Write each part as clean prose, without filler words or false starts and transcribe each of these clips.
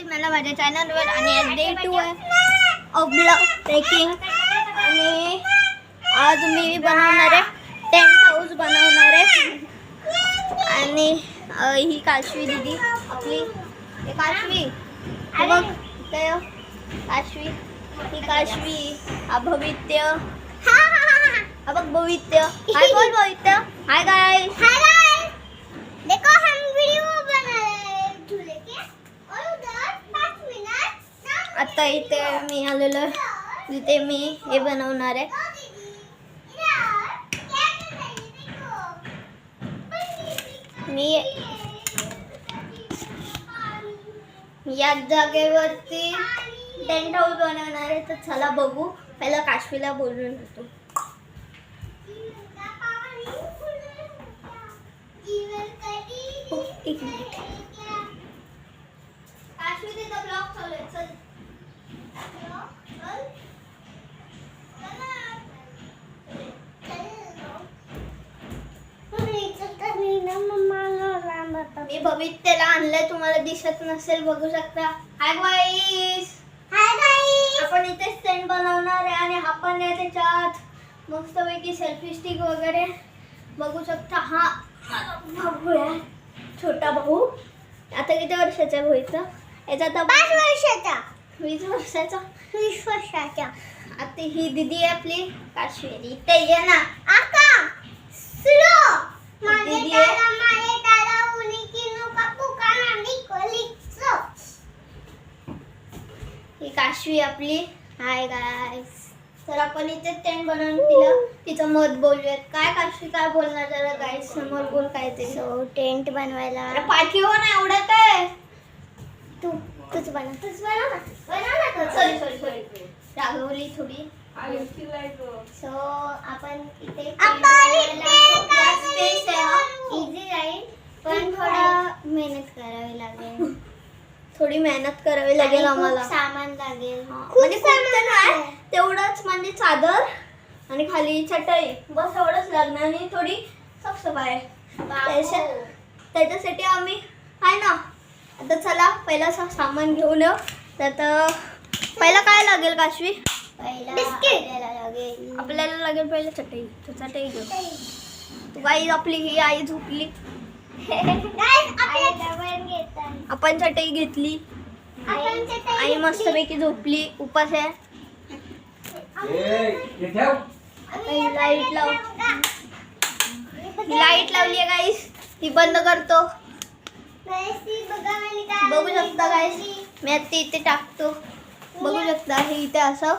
Guys मला माझ्या चॅनलवर आणि डे 2 ऑफ ब्लॉग ट्रेकिंग आणि आज मी बनवणार आहे टेंट हाऊस बनवणार आहे आणि ही काशवी दीदी आपली हे काशवी बघ ते काशवी ही काशवी हा भवित्य हा बघ भवित्य हाय बोल भवित्य हाय गाइस देखो हम वीडियो बना रहे हैं झूले के और उधर 5 मिनट आता इथे मी आलेलो जिथे मी हे बनवणार आहे मी या जागेवरती टेंट हाऊस बनवणार आहे तर चला बघू पहिला काशवीला बोलून होतो एक मिनिट काशवी तिचा ब्लॉग चालू आहे चल मी भवित्याला आणलंय तुम्हाला दिसत नसेल बघू शकता हाय गाईस आपण इथे स्टँड बनवणार आहे आणि हा पण आहे त्याच्यात मस्तपैकी सेल्फी स्टिक वगैरे बघू शकता हा भाऊ आहे छोटा भाऊ आता किती वर्षाचा भाऊचा याचा आता 5 वर्षाचा 20 वर्षाचा 20 वर्षाचा आता ही दीदी आहे आपली काश्मीरी इथे ये ना आका स्लो दीदी ही काशवी आपली हाय गाइस तर आपण इथे टेंट बनवून दिलं तिचं मत बोलूयात काय काशवी काय बोलणार जरा गाइस समोर बोल काय ते सो टेंट बनवायला पाठीव ना एवढं काय तूच बनव ना सॉरी रागवली थोडी सो आपण इथे स्पेस आहे इझी राहील पण थोडी मेहनत करावी लागेल आम्हाला सामान लागेल म्हणजे खूप नाही तेवढंच म्हणजे चादर आणि खाली चटई बस एवढंच लागणार आणि थोडी साफसफाई त्याच्यासाठी आम्ही आहे ना आता चला पहिला सामान घेऊन येऊ तर पहिला काय लागेल काशवी आपल्याला लागेल पहिलं चटई चटई घेऊ बाई आपली ही आई झोपली आपण चटई घेतली आई मस्तपैकी झोपली उपास आहे लाईट लावली आहे गाईस ती बंद करतो बघू शकता गाईस मी आता इथे टाकतो बघू शकता हे इथे असं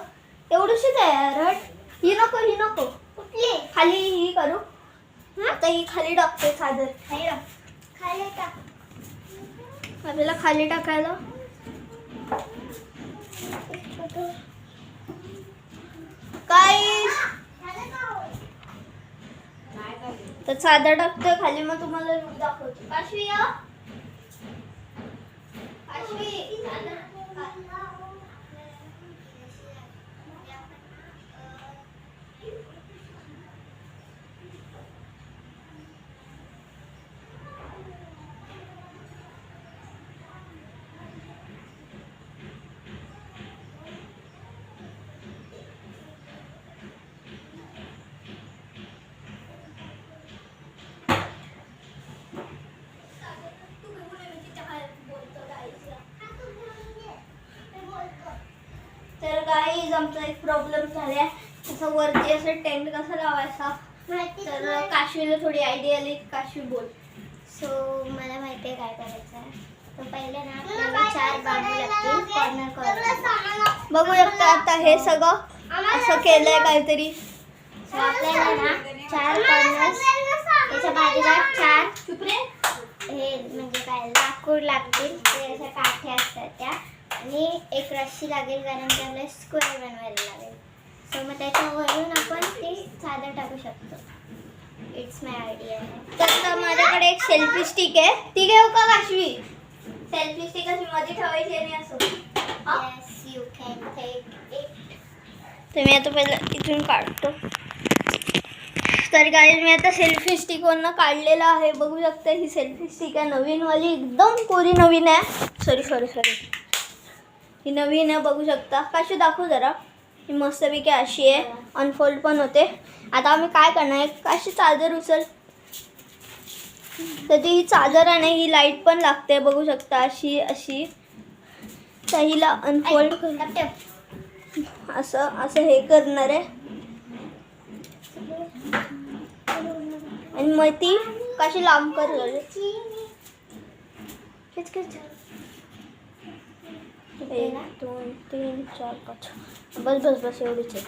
एवढीशीच आहे रट ही नको खाली ही करू आता ही खाली टाकते चादर खाली टाक आपल्याला खाली टाकायला तर चादर टाकतोय खाली मग तुम्हाला रूप दाखवतो काशवी तर गाईज आमचा एक प्रॉब्लेम झालाय असं वरती असं टेंट कसं लावायचा तर काशवीला थोडी आयडिया आली काशवी बोल सो मला माहिती आहे काय करायचं आहे तर पहिले ना आपल्याला 4 बांबू लागतील कॉर्नर बघू शकता आता हे सगळं असं केलंय काहीतरी सो आपल्याला ना 4 कॉर्नर्स याच्या बाजूला 4 हे म्हणजे काय लाकूड लागतील ते अशा काठ्या असतात त्या आणि एक रस्सी लागेल कारण की आपल्याला स्क्वेअर बनवायला लागेल सो मग त्याच्यावरून आपण ती चादर टाकू शकतो इट्स माय आयडिया तर माझ्याकडे एक सेल्फी स्टिक आहे ती घेऊ का काशवी सेल्फी स्टिक अशी मध्ये ठेवायची आणि असं yes you can take it तर मी आता पहिला इथून काढतो तर गाईज मी आता सेल्फी स्टिकवरनं काढलेलं आहे बघू शकता ही सेल्फी स्टिक आहे नवीनवाली एकदम कोरी नवीन आहे सॉरी ही नवीन आहे, बघू शकता. काशी दाखवू जरा. ही मस्तपैकी अशी आहे, अनफोल्ड पण होते. आता आम्ही काय करणार आहे, काशी चादर उचल. तर ती ही चादर आहे, ही लाईट पण लागते, बघू शकता. अशी अशी तर हिला अनफोल्ड असं असं हे करणार आहे. आणि मग ती कशी लांब कर. एक 2 3 4 5 बस बस बस एवढीच आहे.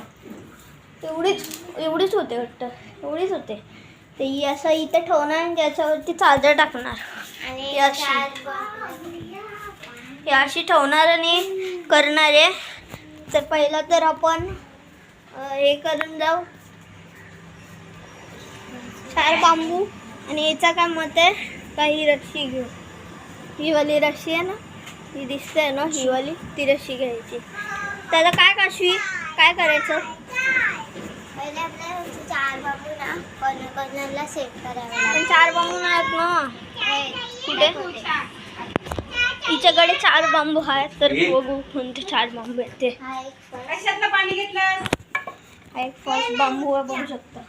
एवढीच होते वाटतं, एवढीच होते. तर ही असं इथे ठेवणार आणि त्याच्यावरती चादर टाकणार आणि ही अशी ठेवणार आणि करणार आहे. तर पहिला तर आपण हे करून जाऊ 4 बांबू. आणि याचा काय मत आहे का ही रस्सी घेऊ. ही वाली रस्सी आहे ना, ही दिसते आहे ना, ही वाली ती रस्सी घ्यायची. त्याला काय काशवी काय करायचं, पहिले आपल्याला 4 बांबू ना कॉर्नरला सेट करावे. पण 4 बांबू नाहीत ना, कुठे हिच्याकडे 4 बांबू आहेत. तर बघू कोणते 4 बांबू आहेत ते. पाणी घेतलं. हा एक फर्स्ट बांबू आहे, बघू शकता.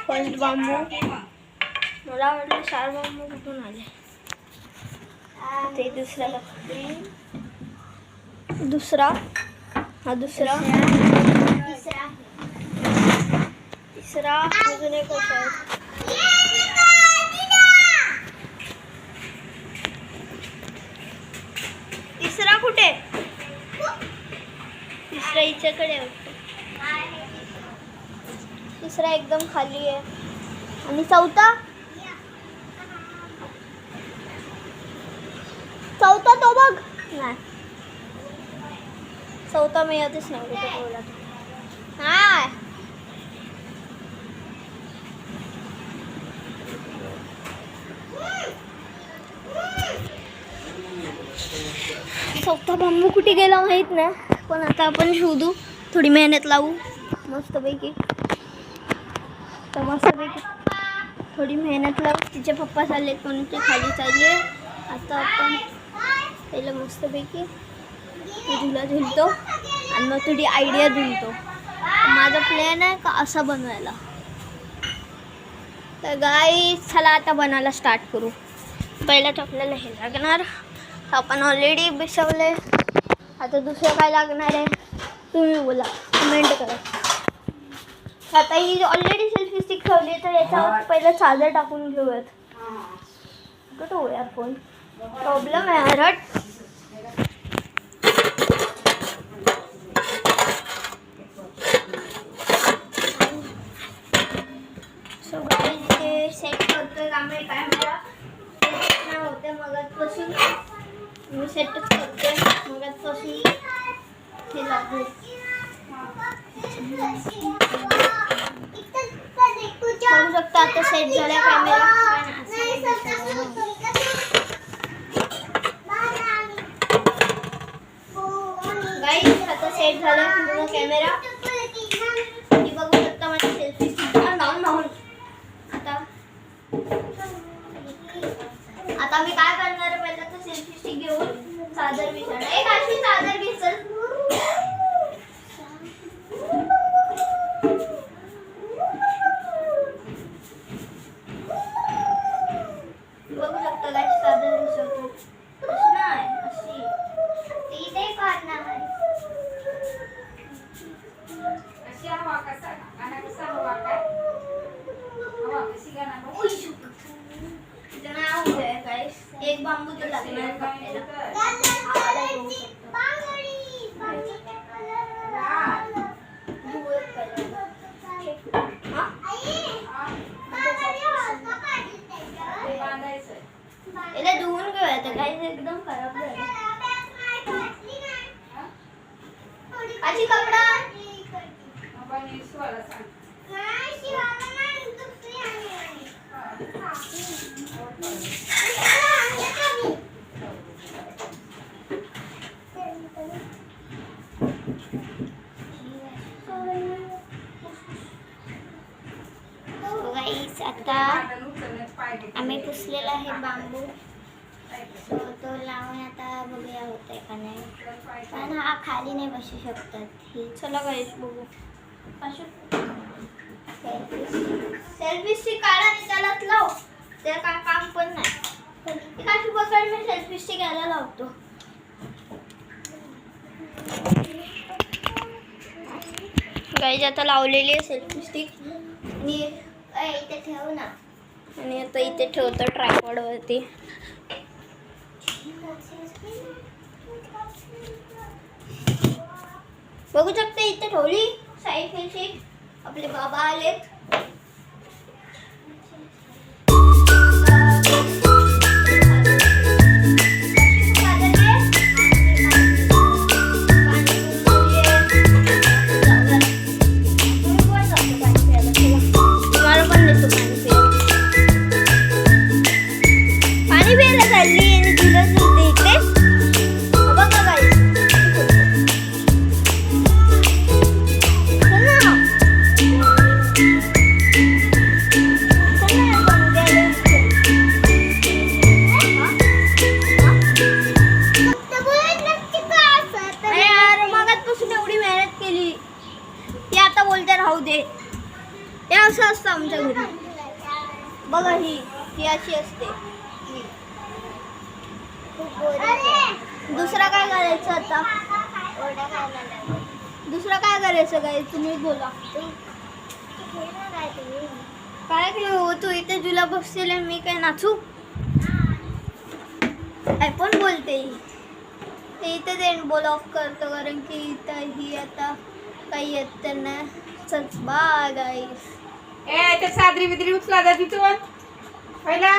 फर्स्ट बांबू. मला वाटलं 4 बांबू कुठून आले. ते दुसरा हा दुसरा तिसरा अजून एक आहे. तिसरा कुठे, तिसरा हिच्याकडे वाटतं. तिसरा एकदम खाली आहे. आणि चौथा तो बघ. नाही, चौथा मिळतच नाही कुठे बोला. हा चौथा बांबू कुठे गेला माहित नाही. पण आता आपण शोधू, थोडी मेहनत लावू मस्तपैकी. तर मस्तपैकी थोडी मेहनत लावू. तिचे पप्पा चालले कोणते खाली चालले. आता आपण पहिलं मस्तपैकी झुलतो आणि मग थोडी आयडिया धुलतो. माझा प्लॅन आहे का असा बनवायला. तर गाईस चला आता बनायला स्टार्ट करू. पहिल्याच आपल्याला हे लागणार, आपण ऑलरेडी बिसवले. आता दुसरं काय लागणार आहे तुम्ही बोला, कमेंट करा. आता ही ऑलरेडी सेल्फी स्टिक ठेवली, तर याच्यावर पहिलं चादर टाकून घेऊयात. कुठं हो यार फोन, प्रॉब्लेम आहे हरट. सो गाईस ते सेट करतोय आम्ही कॅमेरा. होते मगाचपासून मी सेटच करतोय मगाचपासून. हे लागू बघू शकता. आता सेट झाला कॅमेरा. गाईस आता सेट झाला पूर्ण कॅमेरा. तुम्ही बघू शकता माझी सेल्फी स्टिक. आता मी काय करणार, पहिला तर सेल्फी स्टिक घेऊन चादर विसरणार. एक अशी चादर विसर. बघू शकता गाईस चादर विसरतो. अशी नाही, अशी ती ते करणार. अशी हवा कसा गाणं कसा हवा काय हवा कशी गाणं एक बांबू तर लागणार. याला धुवून घेऊया. तर काही एकदम खराब झालं. आजी कपडा आता आम्ही पुसलेला आहे बांबू. So, तो लावून आता बघूया होतंय का नाही. पण हा खाली नाही बसू शकतात. ही चला गाईस बघू. सेल्फी स्टिक काढा आणि त्यालाच लाव. ते काय काम पण नाही. काशू पकड मी सेल्फी स्टिक घ्यायला लावतो. गाईज आता लावलेली आहे सेल्फी स्टिक आणि इथे ठेव ना. आणि आता इथे ठेवतो ट्रायपॉड वरती. बघू शकते इथे ठेवली सेल्फी. आपले बाबा आलेत. पाणी प्यायला चालली आणि तुला सुद्धा इकडे बघा गाईस. एवढी मेहनत केली ती आता बोलते राहू दे. हे असं असतं आमच्या घरी. बघा ही अशी असते. दुसरा काय करायचं आता. दुसरं काय करायचं काय तुम्ही बोला. काय खेळू तू इथे तुला बसतील मी काय नाचू. काय पण बोलते. इथे ते बोल ऑफ करतो कारण की इथं ही आता काही येत तर नाही. चल बाय गाईस. ए ते सादरी बिदरी उचला दा तिथून पहिला